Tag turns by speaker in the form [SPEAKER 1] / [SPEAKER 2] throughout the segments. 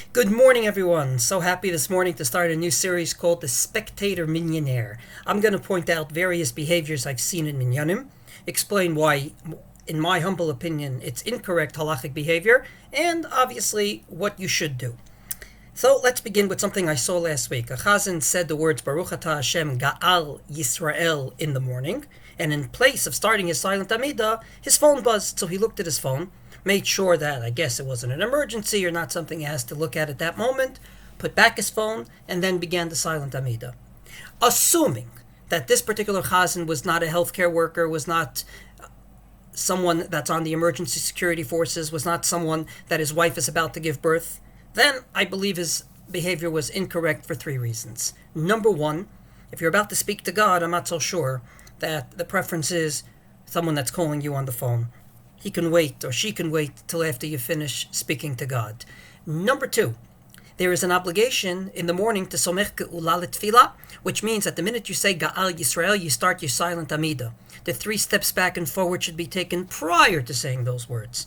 [SPEAKER 1] Good morning, everyone. So happy this morning to start a new series called the Spectator Minyaner. I'm going to point out various behaviors I've seen in Minyanim, explain why, in my humble opinion, it's incorrect halachic behavior, and obviously what you should do. So let's begin with something I saw last week. A chazan said the words Baruch atah Hashem Ga'al Yisrael in the morning, and in place of starting his silent AMIDAH, his phone buzzed, so he looked at his phone, made sure that, I guess it wasn't an emergency or not something he has to look at that moment, put back his phone, and then began the silent AMIDAH. Assuming that this particular chazan was not a healthcare worker, was not someone that's on the emergency security forces, was not someone that his wife is about to give birth, then I believe his behavior was incorrect for three reasons. Number one, if you're about to speak to God, I'm not so sure that the preference is someone that's calling you on the phone. He can wait, or she can wait, till after you finish speaking to God. Number two, there is an obligation in the morning to somech gאולה לתפלה, which means that the minute you say Ga'al Yisrael, you start your silent AMIDAH. The 3 steps back and forward should be taken prior to saying those words.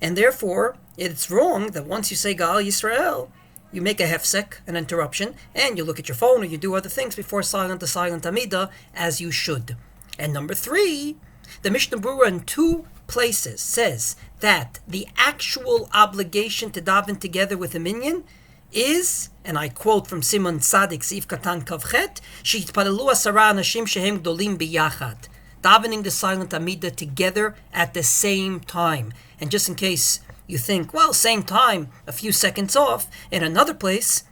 [SPEAKER 1] And therefore, it's wrong that once you say Ga'al Yisrael, you make a hefsek, an interruption, and you look at your phone or you do other things before the silent AMIDAH, as you should. And number 3, the Mishnah Berurah in 2 places says that the actual obligation to daven together with a minyan is, and I quote from Simon Tzadik Sif Katan Kavchet, שיתפללו עשרה אנשים שהם גדולים ביחד. Davening the silent AMIDAH together at the same time. And just in case you think, well, same time, a few seconds off, in another place,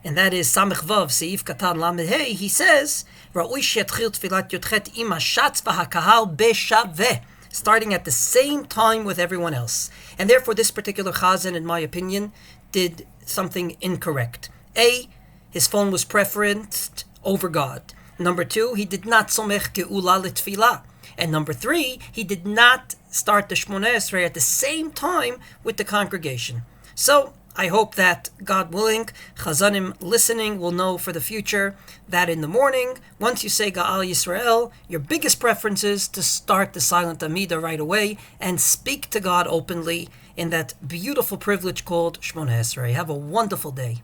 [SPEAKER 1] and that is Samech Vav Seif Katan Lamed Hey, he says, ראוי להתחיל תפלת י"ח עם השץ והקהל בשווה, starting at the same time with everyone else. And therefore this particular chazan, in my opinion, did something incorrect. A, his phone was preferenced over God. Number 2, he did not somech gאולה לתפלה. And number 3, he did not start the Shmoneh Esrei at the same time with the congregation. So I hope that, God willing, Chazanim listening will know for the future that in the morning, once you say Ga'al Yisrael, your biggest preference is to start the silent AMIDAH right away and speak to God openly in that beautiful privilege called Shmoneh Esrei. Have a wonderful day.